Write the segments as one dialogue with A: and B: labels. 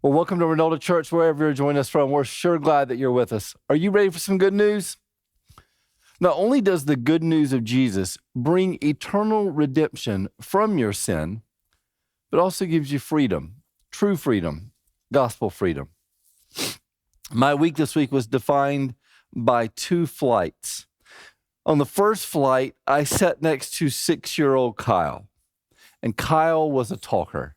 A: Well, welcome to Renaldo Church, wherever you're joining us from. We're sure glad that you're with us. Are you ready for some good news? Not only does the good news of Jesus bring eternal redemption from your sin, but also gives you freedom, true freedom, gospel freedom. My week this week was defined by 2 flights. On the first flight, I sat next to 6-year-old Kyle, and Kyle was a talker.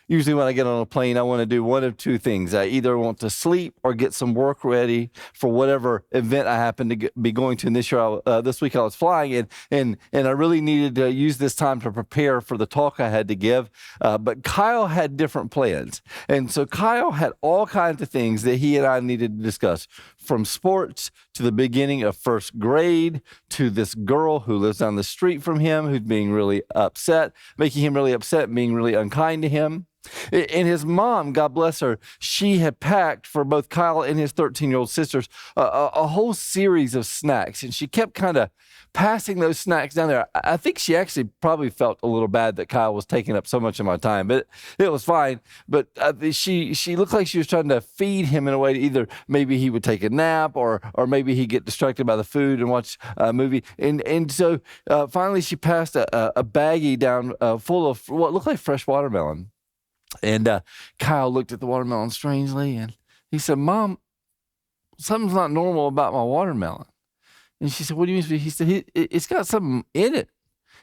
A: Usually when I get on a plane, I want to do one of 2 things. I either want to sleep or get some work ready for whatever event I happen to be going to. And this week I was flying, and I really needed to use this time to prepare for the talk I had to give. But Kyle had different plans. And so Kyle had all kinds of things that he and I needed to discuss, from sports to the beginning of first grade to this girl who lives down the street from him who's being really upset, making him really upset, being really unkind to him. And his mom, God bless her, she had packed for both Kyle and his 13-year-old sisters a whole series of snacks. And she kept kind of passing those snacks down there. I think she actually probably felt a little bad that Kyle was taking up so much of my time, but it was fine. But she looked like she was trying to feed him in a way to either maybe he would take a nap or maybe he'd get distracted by the food and watch a movie. And so finally she passed a baggie down full of what looked like fresh watermelon. And Kyle looked at the watermelon strangely, and he said, "Mom, something's not normal about my watermelon." And she said, "What do you mean?" He said, "It's got something in it."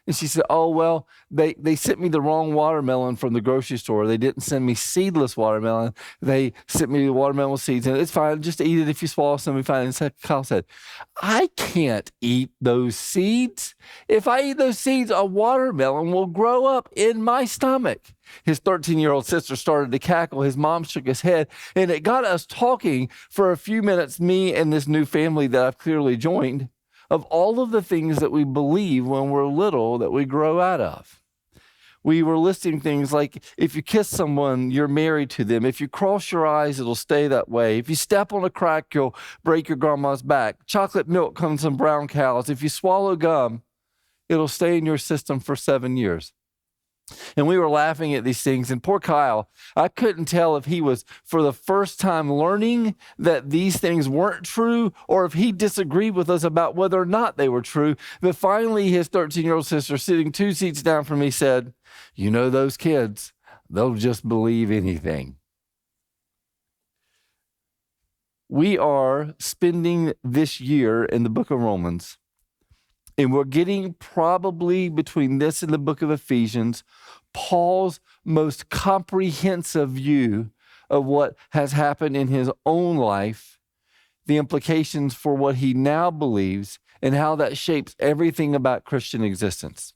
A: And she said, "Oh, well, they sent me the wrong watermelon from the grocery store. They didn't send me seedless watermelon. They sent me the watermelon with seeds. And it's fine. Just eat it. If you swallow some, it'll be fine." And so Kyle said, "I can't eat those seeds. If I eat those seeds, a watermelon will grow up in my stomach." His 13-year-old sister started to cackle. His mom shook his head. And it got us talking for a few minutes, me and this new family that I've clearly joined, of all of the things that we believe when we're little that we grow out of. We were listing things like, if you kiss someone, you're married to them. If you cross your eyes, it'll stay that way. If you step on a crack, you'll break your grandma's back. Chocolate milk comes from brown cows. If you swallow gum, it'll stay in your system for 7 years. And we were laughing at these things. And poor Kyle, I couldn't tell if he was for the first time learning that these things weren't true or if he disagreed with us about whether or not they were true. But finally, his 13-year-old sister, sitting 2 seats down from me, said, "You know those kids, they'll just believe anything." We are spending this year in the book of Romans, and we're getting probably between this and the book of Ephesians, Paul's most comprehensive view of what has happened in his own life, the implications for what he now believes, and how that shapes everything about Christian existence.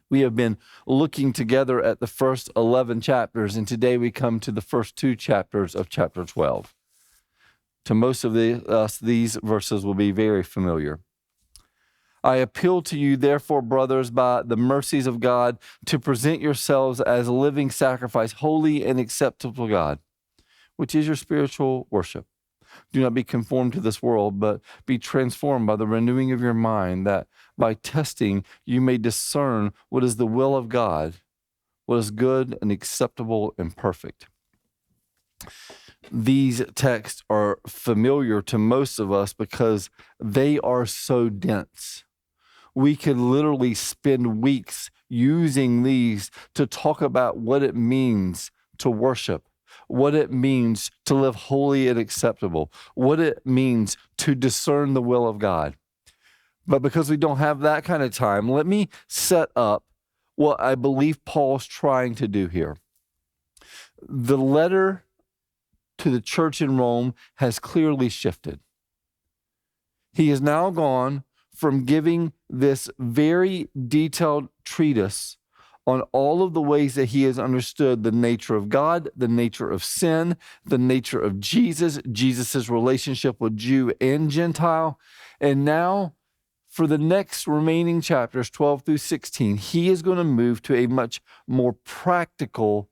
A: We have been looking together at the first 11 chapters, and today we come to the first 2 chapters of chapter 12. To most of us, these verses will be very familiar. "I appeal to you, therefore, brothers, by the mercies of God, to present yourselves as a living sacrifice, holy and acceptable to God, which is your spiritual worship. Do not be conformed to this world, but be transformed by the renewing of your mind, that by testing you may discern what is the will of God, what is good and acceptable and perfect." These texts are familiar to most of us because they are so dense. We could literally spend weeks using these to talk about what it means to worship, what it means to live holy and acceptable, what it means to discern the will of God. But because we don't have that kind of time, let me set up what I believe Paul's trying to do here. The letter to the church in Rome has clearly shifted. He has now gone from giving this very detailed treatise on all of the ways that he has understood the nature of God, the nature of sin, the nature of Jesus' relationship with Jew and Gentile. And now, for the next remaining chapters, 12 through 16, he is going to move to a much more practical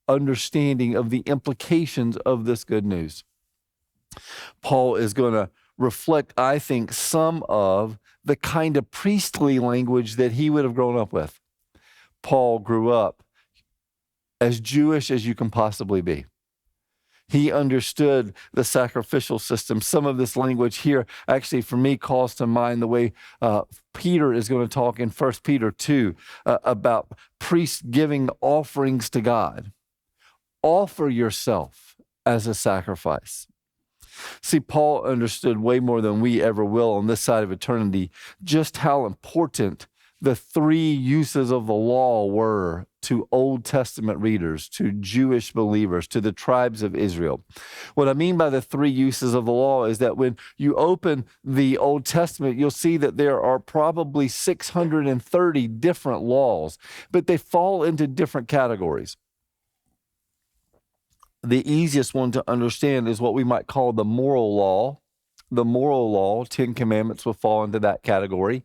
A: understanding of the implications of this good news. Paul is going to reflect, I think, some of the kind of priestly language that he would have grown up with. Paul grew up as Jewish as you can possibly be. He understood the sacrificial system. Some of this language here actually, for me, calls to mind the way Peter is going to talk in 1 Peter 2 about priests giving offerings to God. Offer yourself as a sacrifice. See, Paul understood way more than we ever will on this side of eternity just how important the three uses of the law were to Old Testament readers, to Jewish believers, to the tribes of Israel. What I mean by the three uses of the law is that when you open the Old Testament, you'll see that there are probably 630 different laws, but they fall into different categories. The easiest one to understand is what we might call the moral law. The moral law, 10 Commandments, will fall into that category.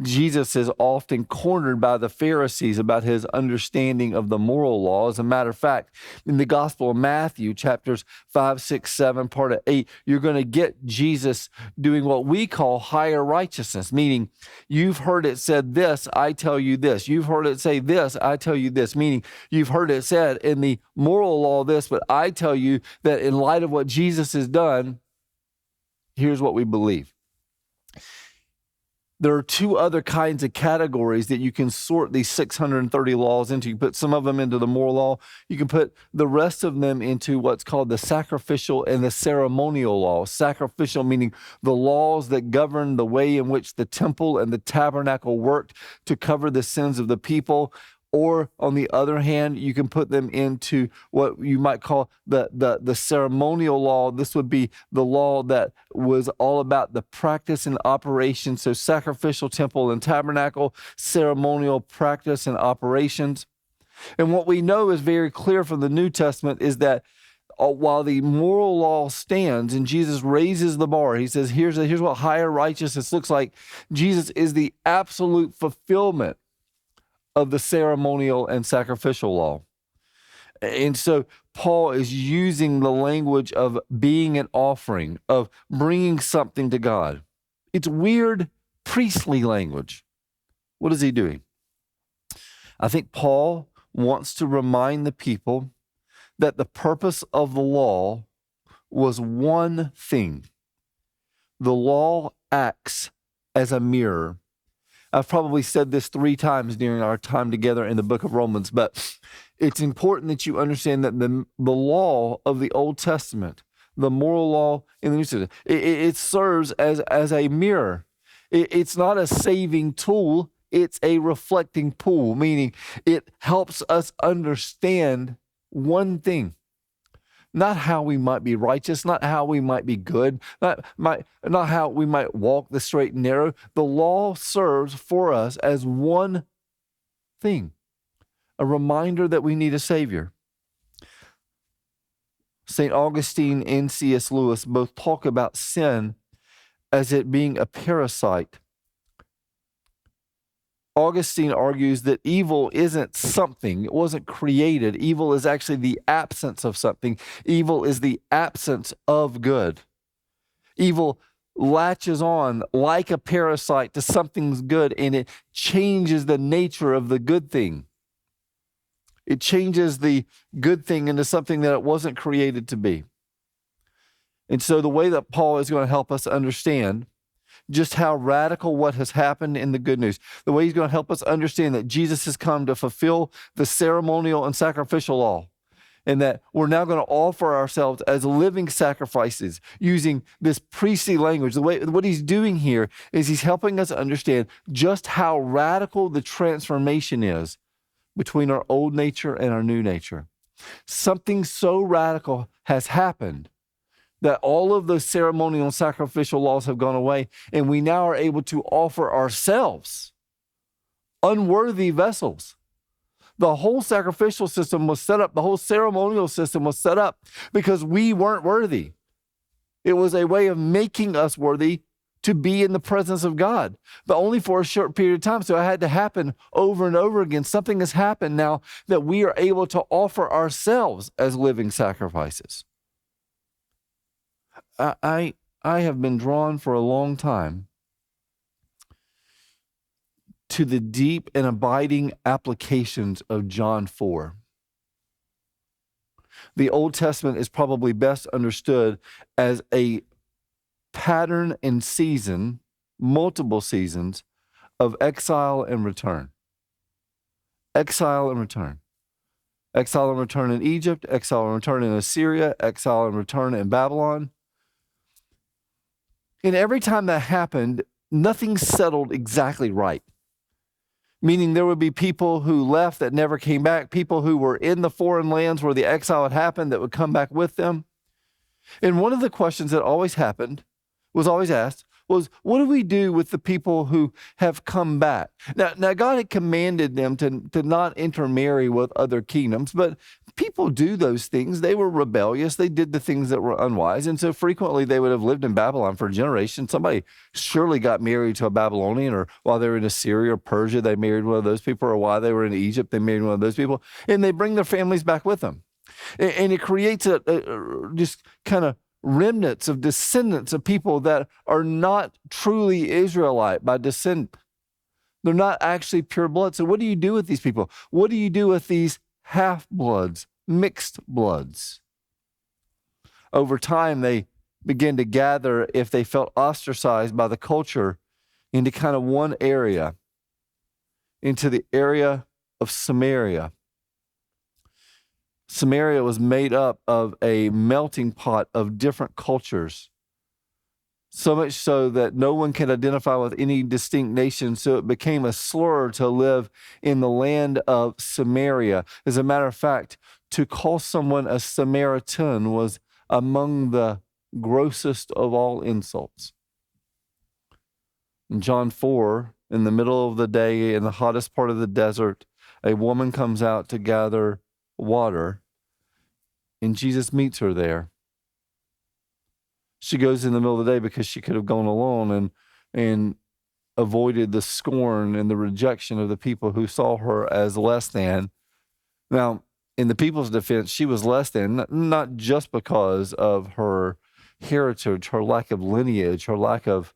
A: Jesus is often cornered by the Pharisees about his understanding of the moral law. As a matter of fact, in the Gospel of Matthew, chapters 5, 6, 7, part of 8, you're going to get Jesus doing what we call higher righteousness, meaning you've heard it said this, I tell you this. You've heard it say this, I tell you this, meaning you've heard it said in the moral law this, but I tell you that in light of what Jesus has done, here's what we believe. There are two other kinds of categories that you can sort these 630 laws into. You put some of them into the moral law. You can put the rest of them into what's called the sacrificial and the ceremonial law. Sacrificial meaning the laws that govern the way in which the temple and the tabernacle worked to cover the sins of the people. Or on the other hand, you can put them into what you might call the ceremonial law. This would be the law that was all about the practice and operation. So sacrificial temple and tabernacle, ceremonial practice and operations. And what we know is very clear from the New Testament is that while the moral law stands and Jesus raises the bar, he says, here's what higher righteousness looks like. Jesus is the absolute fulfillment of the ceremonial and sacrificial law. And so Paul is using the language of being an offering, of bringing something to God. It's weird priestly language. What is he doing? I think Paul wants to remind the people that the purpose of the law was one thing. The law acts as a mirror. I've probably said this 3 times during our time together in the book of Romans, but it's important that you understand that the law of the Old Testament, the moral law in the New Testament, it serves as a mirror. It's not a saving tool, it's a reflecting pool, meaning it helps us understand one thing. Not how we might be righteous, not how we might be good, not how we might walk the straight and narrow. The law serves for us as one thing, a reminder that we need a Savior. St. Augustine and C.S. Lewis both talk about sin as it being a parasite. Augustine argues that evil isn't something. It wasn't created. Evil is actually the absence of something. Evil is the absence of good. Evil latches on like a parasite to something's good, and it changes the nature of the good thing. It changes the good thing into something that it wasn't created to be. And so the way that Paul is going to help us understand just how radical what has happened in the good news. The way he's going to help us understand that Jesus has come to fulfill the ceremonial and sacrificial law, and that we're now going to offer ourselves as living sacrifices using this priestly language. What he's doing here is he's helping us understand just how radical the transformation is between our old nature and our new nature. Something so radical has happened that all of those ceremonial and sacrificial laws have gone away, and we now are able to offer ourselves unworthy vessels. The whole sacrificial system was set up, the whole ceremonial system was set up because we weren't worthy. It was a way of making us worthy to be in the presence of God, but only for a short period of time. So it had to happen over and over again. Something has happened now that we are able to offer ourselves as living sacrifices. I have been drawn for a long time to the deep and abiding applications of John 4. The Old Testament is probably best understood as a pattern and season, multiple seasons of exile and return. Exile and return. Exile and return in Egypt, exile and return in Assyria, exile and return in Babylon. And every time that happened, nothing settled exactly right. Meaning there would be people who left that never came back, people who were in the foreign lands where the exile had happened that would come back with them. And one of the questions that always asked, was, what do we do with the people who have come back? Now God had commanded them to not intermarry with other kingdoms, but people do those things. They were rebellious. They did the things that were unwise. And so frequently they would have lived in Babylon for generations. Somebody surely got married to a Babylonian, or while they were in Assyria or Persia, they married one of those people, or while they were in Egypt, they married one of those people. And they bring their families back with them. And it creates a just kind of remnants of descendants of people that are not truly Israelite by descent. They're not actually pure blood. So what do you do with these people? What do you do with these half-bloods, mixed bloods? Over time, they begin to gather, if they felt ostracized by the culture, into kind of one area, into the area of Samaria. Samaria was made up of a melting pot of different cultures, so much so that no one could identify with any distinct nation, so it became a slur to live in the land of Samaria. As a matter of fact, to call someone a Samaritan was among the grossest of all insults. In John 4, in the middle of the day, in the hottest part of the desert, a woman comes out to gather water, and Jesus meets her there. She goes in the middle of the day because she could have gone alone and avoided the scorn and the rejection of the people who saw her as less than. Now, in the people's defense, she was less than, not just because of her heritage, her lack of lineage, her lack of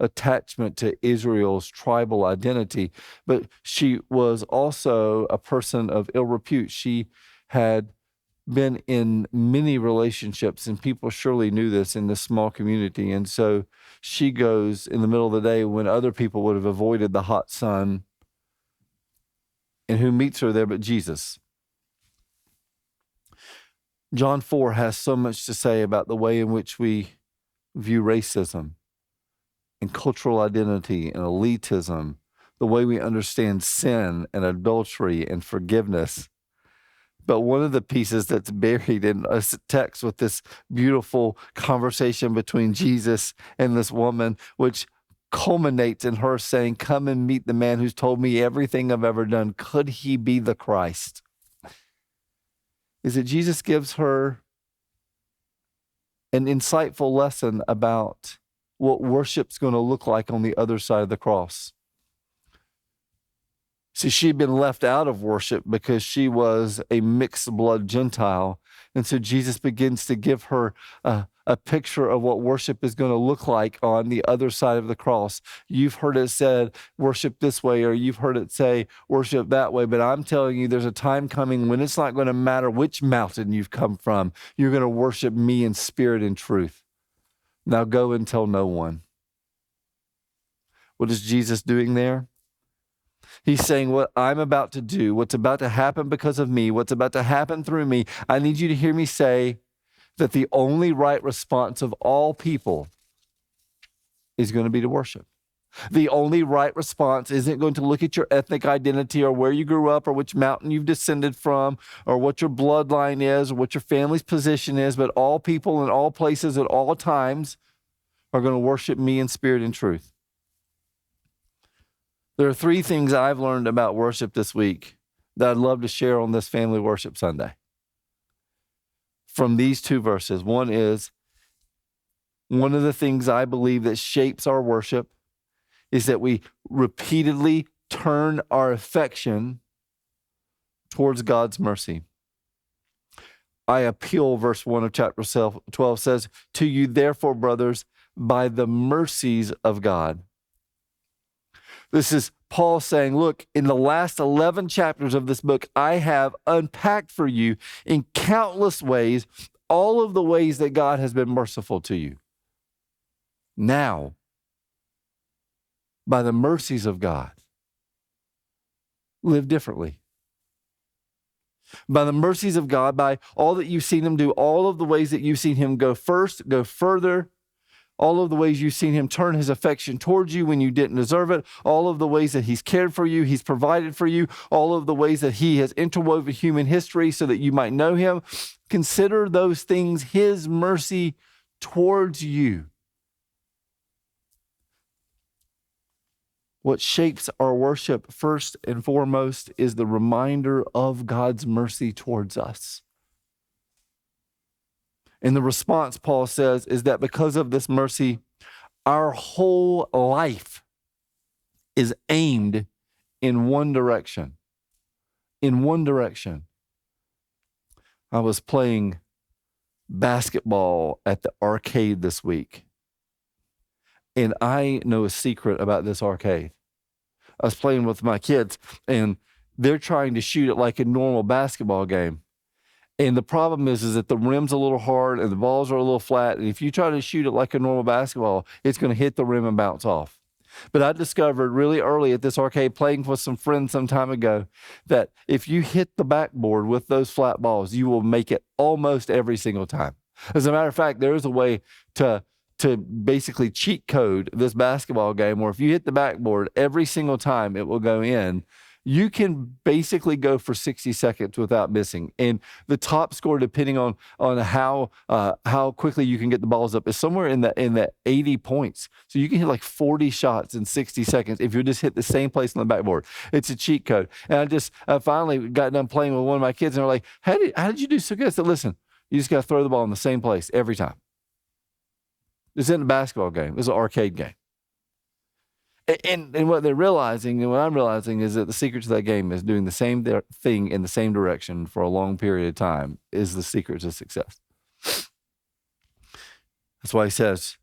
A: attachment to Israel's tribal identity, but she was also a person of ill repute. She had been in many relationships, and people surely knew this in this small community. And so she goes in the middle of the day when other people would have avoided the hot sun. And who meets her there but Jesus? John 4 has so much to say about the way in which we view racism and cultural identity and elitism, the way we understand sin and adultery and forgiveness. But one of the pieces that's buried in a text with this beautiful conversation between Jesus and this woman, which culminates in her saying, "Come and meet the man who's told me everything I've ever done. Could he be the Christ?" Is that Jesus gives her an insightful lesson about what worship's going to look like on the other side of the cross. See, she'd been left out of worship because she was a mixed blood Gentile. And so Jesus begins to give her a picture of what worship is going to look like on the other side of the cross. You've heard it said, worship this way, or you've heard it say, worship that way. But I'm telling you, there's a time coming when it's not going to matter which mountain you've come from. You're going to worship me in spirit and truth. Now go and tell no one. What is Jesus doing there? He's saying what I'm about to do, what's about to happen because of me, what's about to happen through me. I need you to hear me say that the only right response of all people is going to be to worship. The only right response isn't going to look at your ethnic identity or where you grew up or which mountain you've descended from or what your bloodline is or what your family's position is, but all people in all places at all times are going to worship me in spirit and truth. There are three things I've learned about worship this week that I'd love to share on this Family Worship Sunday. From these two verses, one is, one of the things I believe that shapes our worship is that we repeatedly turn our affection towards God's mercy. I appeal, verse 1 of chapter 12 says, "To you therefore, brothers, by the mercies of God." This is Paul saying, look, in the last 11 chapters of this book, I have unpacked for you in countless ways all of the ways that God has been merciful to you. Now, by the mercies of God, live differently. By the mercies of God, by all that you've seen him do, all of the ways that you've seen him go first, go further, all of the ways you've seen him turn his affection towards you when you didn't deserve it, all of the ways that he's cared for you, he's provided for you, all of the ways that he has interwoven human history so that you might know him. Consider those things his mercy towards you. What shapes our worship first and foremost is the reminder of God's mercy towards us. And the response, Paul says, is that because of this mercy, our whole life is aimed in one direction. In one direction. I was playing basketball at the arcade this week. And I know a secret about this arcade. I was playing with my kids, and they're trying to shoot it like a normal basketball game. And the problem is that the rim's a little hard and the balls are a little flat. And if you try to shoot it like a normal basketball, it's going to hit the rim and bounce off. But I discovered really early at this arcade, playing with some friends some time ago, that if you hit the backboard with those flat balls, you will make it almost every single time. As a matter of fact, there is a way to basically cheat code this basketball game where if you hit the backboard every single time it will go in. You can basically go for 60 seconds without missing. And the top score, depending on how quickly you can get the balls up, is somewhere in the 80 points. So you can hit like 40 shots in 60 seconds if you just hit the same place on the backboard. It's a cheat code. And I finally got done playing with one of my kids, and they're like, how did you do so good? I said, listen, you just got to throw the ball in the same place every time. This isn't a basketball game. It's an arcade game. And what they're realizing, and what I'm realizing, is that the secret to that game is doing the same thing in the same direction for a long period of time is the secret to success. That's why he says,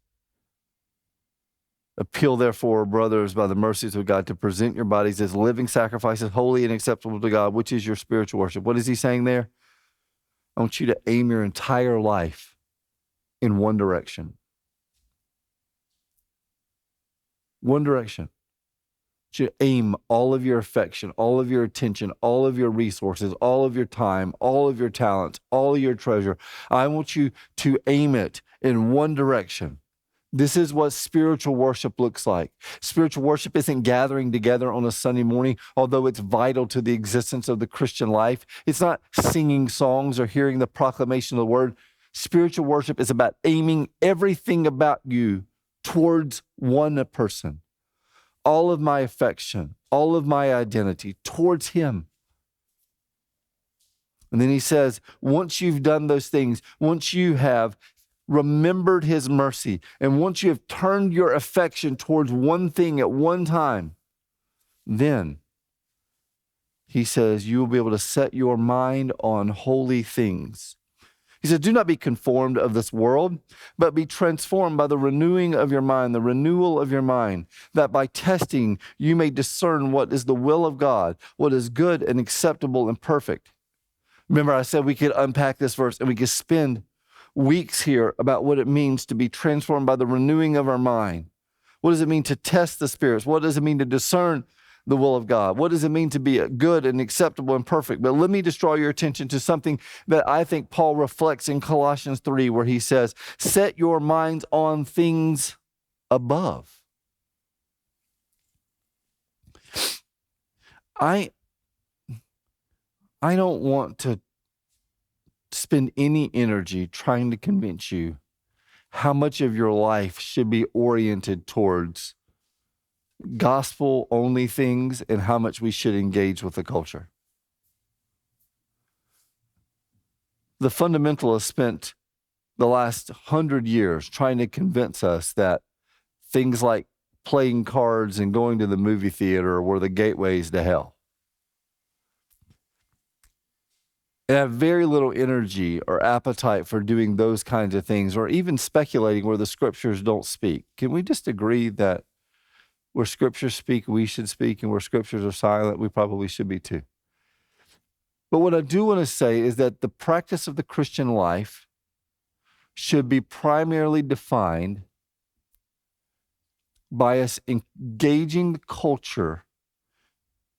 A: appeal therefore, brothers, by the mercies of God, to present your bodies as living sacrifices, holy and acceptable to God, which is your spiritual worship. What is he saying there? I want you to aim your entire life in one direction. One direction. You aim all of your affection, all of your attention, all of your resources, all of your time, all of your talents, all of your treasure. I want you to aim it in one direction. This is what spiritual worship looks like. Spiritual worship isn't gathering together on a Sunday morning, although it's vital to the existence of the Christian life. It's not singing songs or hearing the proclamation of the word. Spiritual worship is about aiming everything about you towards one person. All of my affection, all of my identity towards him. And then he says, once you've done those things, once you have remembered his mercy, and once you have turned your affection towards one thing at one time, then he says you will be able to set your mind on holy things. He said, do not be conformed of this world, but be transformed by the renewing of your mind, the renewal of your mind, that by testing you may discern what is the will of God, what is good and acceptable and perfect. Remember, I said we could unpack this verse and we could spend weeks here about what it means to be transformed by the renewing of our mind. What does it mean to test the spirits? What does it mean to discern the will of God? What does it mean to be good and acceptable and perfect? But let me just draw your attention to something that I think Paul reflects in Colossians 3, where he says, set your minds on things above. I don't want to spend any energy trying to convince you how much of your life should be oriented towards gospel-only things and how much we should engage with the culture. The fundamentalists spent the last 100 years trying to convince us that things like playing cards and going to the movie theater were the gateways to hell. And have very little energy or appetite for doing those kinds of things, or even speculating where the scriptures don't speak. Can we just agree that Where scriptures speak, we should speak, and where scriptures are silent, we probably should be too. But what I do want to say is that the practice of the Christian life should be primarily defined by us engaging the culture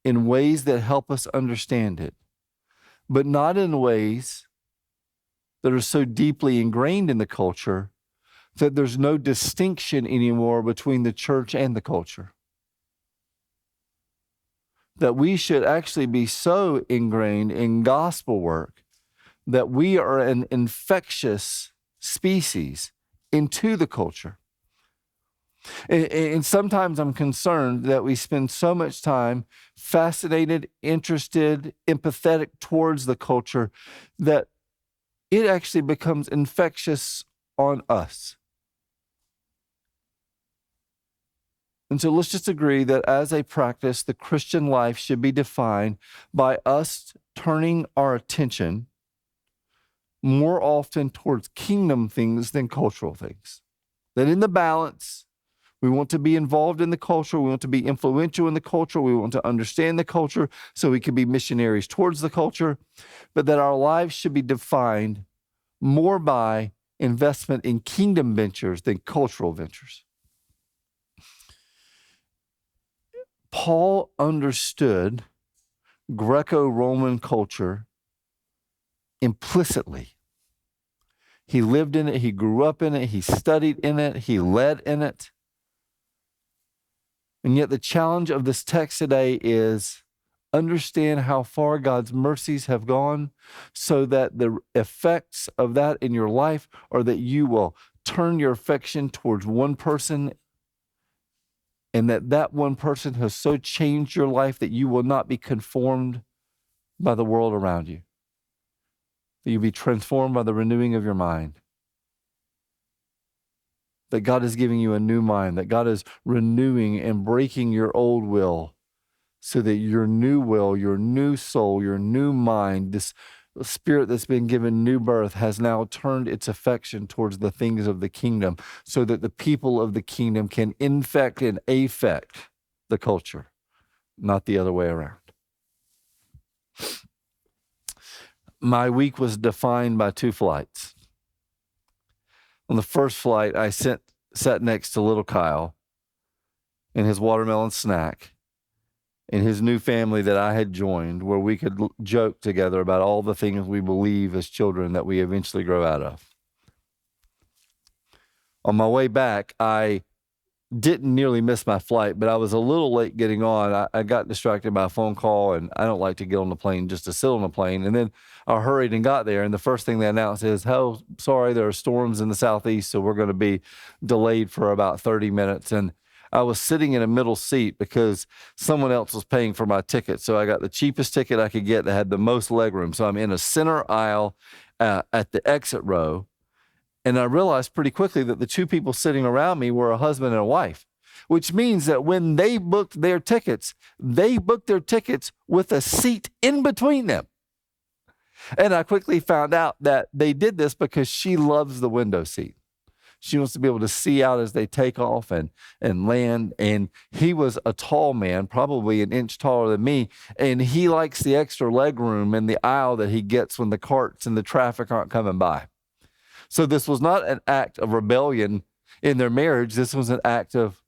A: in ways that help us understand it, but not in ways that are so deeply ingrained in the culture that there's no distinction anymore between the church and the culture. That we should actually be so ingrained in gospel work that we are an infectious species into the culture. And sometimes I'm concerned that we spend so much time fascinated, interested, empathetic towards the culture that it actually becomes infectious on us. And so let's just agree that as a practice, the Christian life should be defined by us turning our attention more often towards kingdom things than cultural things. That in the balance, we want to be involved in the culture, we want to be influential in the culture, we want to understand the culture so we can be missionaries towards the culture, but that our lives should be defined more by investment in kingdom ventures than cultural ventures. Paul understood Greco-Roman culture implicitly. He lived in it, he grew up in it, he studied in it, he led in it. And yet the challenge of this text today is understand how far God's mercies have gone so that the effects of that in your life are that you will turn your affection towards one person, and that one person has so changed your life that you will not be conformed by the world around you. That you'll be transformed by the renewing of your mind. That God is giving you a new mind. That God is renewing and breaking your old will so that your new will, your new soul, your new mind, this spirit that's been given new birth has now turned its affection towards the things of the kingdom so that the people of the kingdom can infect and affect the culture, not the other way around. My week was defined by 2 flights. On the first flight, I sat next to little Kyle and his watermelon snack and his new family that I had joined, where we could joke together about all the things we believe as children that we eventually grow out of. On my way back, I didn't nearly miss my flight, but I was a little late getting on. I got distracted by a phone call, and I don't like to get on the plane just to sit on the plane. And then I hurried and got there, and the first thing they announced is, oh, sorry, there are storms in the southeast, so we're going to be delayed for about 30 minutes. And I was sitting in a middle seat because someone else was paying for my ticket. So I got the cheapest ticket I could get that had the most legroom. So I'm in a center aisle at the exit row. And I realized pretty quickly that the 2 people sitting around me were a husband and a wife, which means that when they booked their tickets with a seat in between them. And I quickly found out that they did this because she loves the window seat. She wants to be able to see out as they take off and land. And he was a tall man, probably an inch taller than me. And he likes the extra leg room in the aisle that he gets when the carts and the traffic aren't coming by. So this was not an act of rebellion in their marriage. This was an act of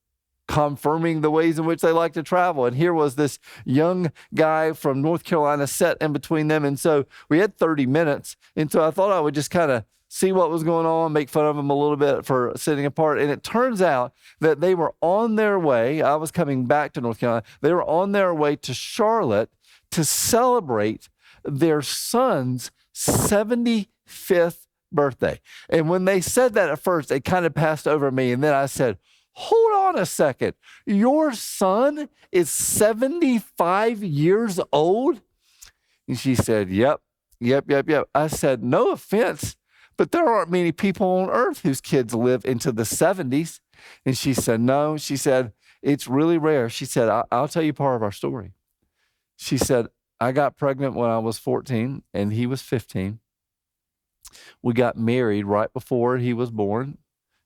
A: confirming the ways in which they like to travel. And here was this young guy from North Carolina set in between them. And so we had 30 minutes. And so I thought I would just kind of see what was going on, make fun of them a little bit for sitting apart. And it turns out that they were on their way. I was coming back to North Carolina. They were on their way to Charlotte to celebrate their son's 75th birthday. And when they said that at first, it kind of passed over me. And then I said, hold on a second. Your son is 75 years old? And she said, yep. I said, no offense, but there aren't many people on earth whose kids live into the 70s. And she said, no. She said, it's really rare. She said, I'll tell you part of our story. She said, I got pregnant when I was 14 and he was 15. We got married right before he was born.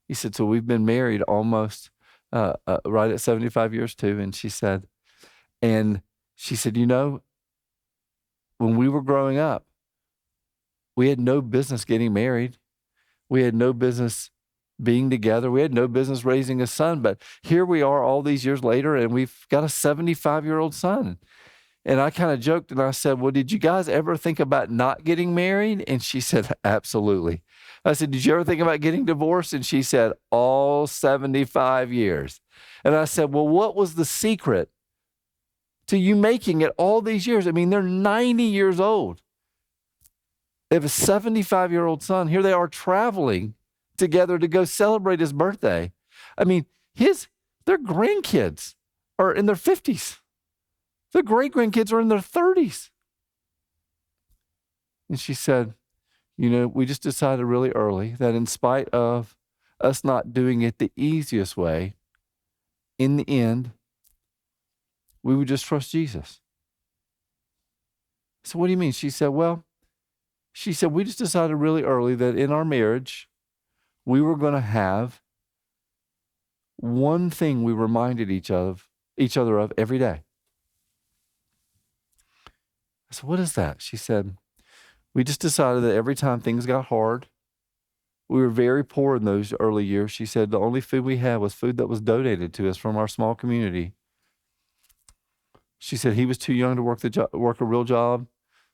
A: He said, so we've been married almost right at 75 years too. And she said, you know, when we were growing up, we had no business getting married. We had no business being together. We had no business raising a son. But here we are all these years later, and we've got a 75-year-old son. And I kind of joked and I said, well, did you guys ever think about not getting married? And she said, absolutely. I said, did you ever think about getting divorced? And she said, all 75 years. And I said, well, what was the secret to you making it all these years? I mean, they're 90 years old. They have a 75-year-old son. Here they are traveling together to go celebrate his birthday. I mean, their grandkids are in their 50s. Their great-grandkids are in their 30s. And she said, you know, we just decided really early that in spite of us not doing it the easiest way, in the end, we would just trust Jesus. So what do you mean? She said, we just decided really early that in our marriage, we were going to have one thing we reminded each other of every day. I said, what is that? She said, we just decided that every time things got hard, we were very poor in those early years. She said, the only food we had was food that was donated to us from our small community. She said he was too young to work a real job.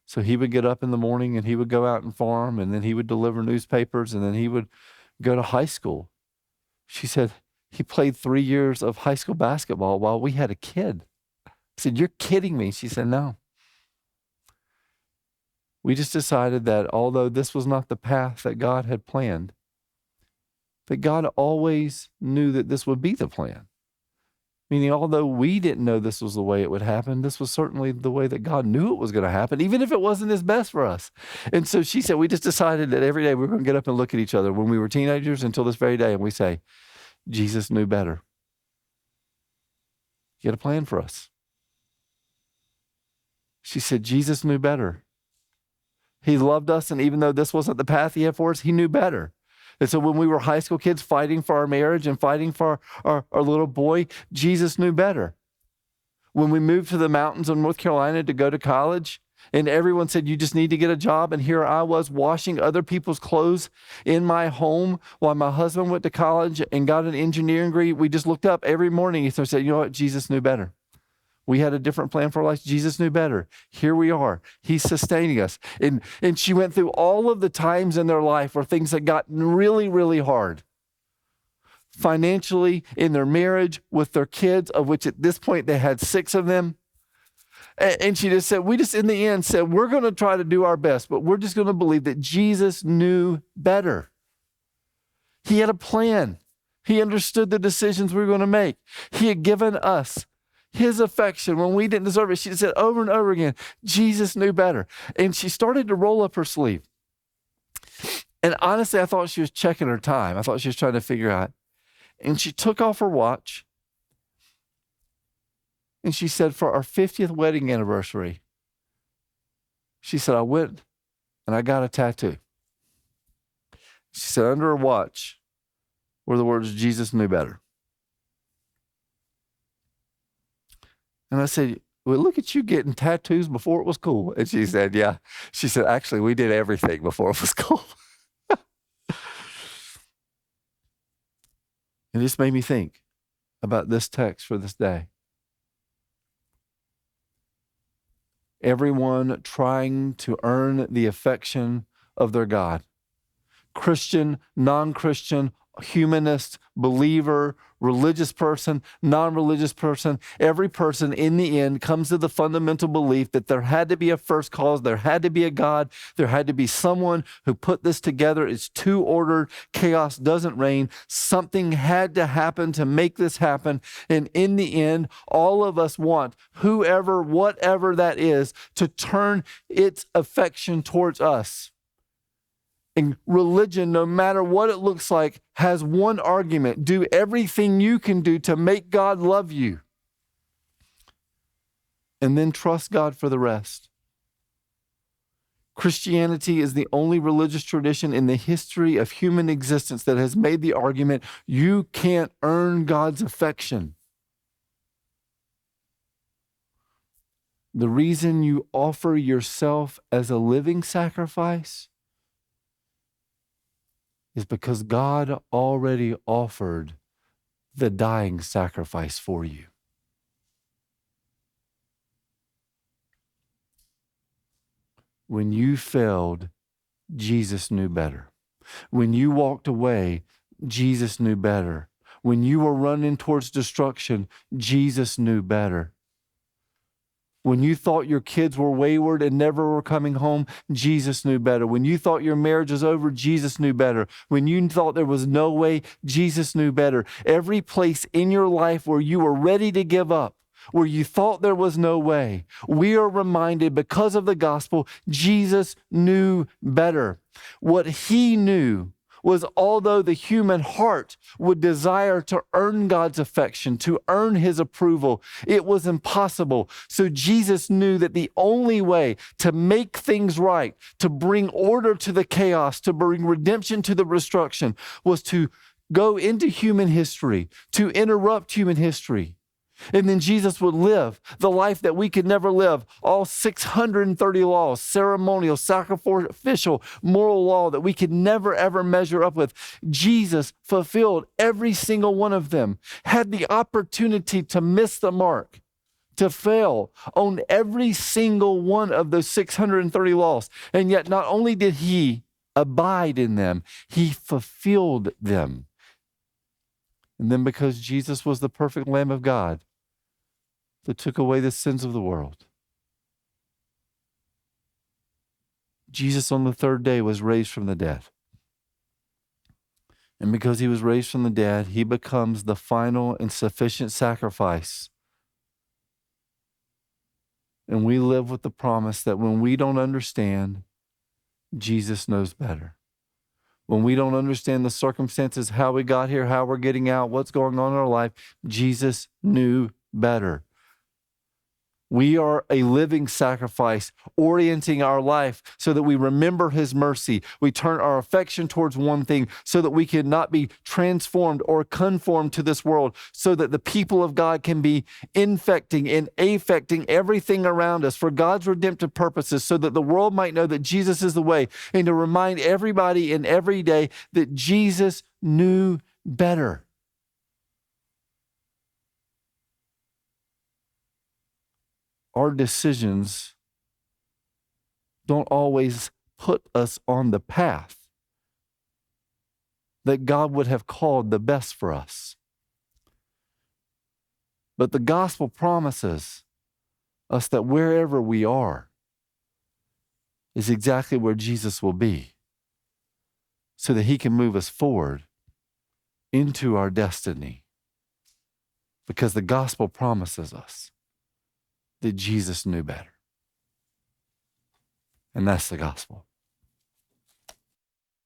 A: So he would get up in the morning and he would go out and farm, and then he would deliver newspapers, and then he would go to high school. She said he played 3 years of high school basketball while we had a kid. I said, you're kidding me. She said, no. We just decided that although this was not the path that God had planned, that God always knew that this would be the plan. Meaning, although we didn't know this was the way it would happen, this was certainly the way that God knew it was going to happen, even if it wasn't his best for us. And so she said, we just decided that every day we were going to get up and look at each other when we were teenagers until this very day, and we say, Jesus knew better. He had a plan for us. She said, Jesus knew better. He loved us, and even though this wasn't the path he had for us, he knew better. And so when we were high school kids fighting for our marriage and fighting for our little boy, Jesus knew better. When we moved to the mountains of North Carolina to go to college, and everyone said, you just need to get a job, and here I was washing other people's clothes in my home while my husband went to college and got an engineering degree. We just looked up every morning and said, you know what? Jesus knew better. We had a different plan for our life. Jesus knew better. Here we are. He's sustaining us. And she went through all of the times in their life where things had gotten really, really hard. Financially, in their marriage, with their kids, of which at this point they had 6 of them. And she just said, we just in the end said, we're going to try to do our best, but we're just going to believe that Jesus knew better. He had a plan. He understood the decisions we were going to make. He had given us his affection when we didn't deserve it. She said over and over again, Jesus knew better. And she started to roll up her sleeve. And honestly, I thought she was checking her time. I thought she was trying to figure out. And she took off her watch. And she said, for our 50th wedding anniversary, she said, I went and I got a tattoo. She said, under her watch were the words, Jesus knew better. And I said, well, look at you getting tattoos before it was cool. And she said, yeah. She said, actually, we did everything before it was cool. And this made me think about this text for this day. Everyone trying to earn the affection of their God. Christian, non-Christian, humanist, believer, religious person, non-religious person, every person in the end comes to the fundamental belief that there had to be a first cause, there had to be a God, there had to be someone who put this together. It's too ordered, chaos doesn't reign. Something had to happen to make this happen. And in the end, all of us want whoever, whatever that is, to turn its affection towards us. And religion, no matter what it looks like, has one argument: do everything you can do to make God love you. And then trust God for the rest. Christianity is the only religious tradition in the history of human existence that has made the argument you can't earn God's affection. The reason you offer yourself as a living sacrifice is because God already offered the dying sacrifice for you. When you failed, Jesus knew better. When you walked away, Jesus knew better. When you were running towards destruction, Jesus knew better. When you thought your kids were wayward and never were coming home, Jesus knew better. When you thought your marriage was over, Jesus knew better. When you thought there was no way, Jesus knew better. Every place in your life where you were ready to give up, where you thought there was no way, we are reminded because of the gospel, Jesus knew better. What he knew was although the human heart would desire to earn God's affection, to earn his approval, it was impossible. So Jesus knew that the only way to make things right, to bring order to the chaos, to bring redemption to the destruction, was to go into human history, to interrupt human history. And then Jesus would live the life that we could never live. All 630 laws, ceremonial, sacrificial, moral law that we could never, ever measure up with. Jesus fulfilled every single one of them, had the opportunity to miss the mark, to fail on every single one of those 630 laws. And yet not only did he abide in them, he fulfilled them. And then because Jesus was the perfect Lamb of God that took away the sins of the world, Jesus on the third day was raised from the dead. And because he was raised from the dead, he becomes the final and sufficient sacrifice. And we live with the promise that when we don't understand, Jesus knows better. When we don't understand the circumstances, how we got here, how we're getting out, what's going on in our life, Jesus knew better. We are a living sacrifice, orienting our life so that we remember his mercy. We turn our affection towards one thing so that we can not be transformed or conformed to this world, so that the people of God can be infecting and affecting everything around us for God's redemptive purposes, so that the world might know that Jesus is the way, and to remind everybody in every day that Jesus knew better. Our decisions don't always put us on the path that God would have called the best for us. But the gospel promises us that wherever we are is exactly where Jesus will be, so that he can move us forward into our destiny. Because the gospel promises us that Jesus knew better. And that's the gospel.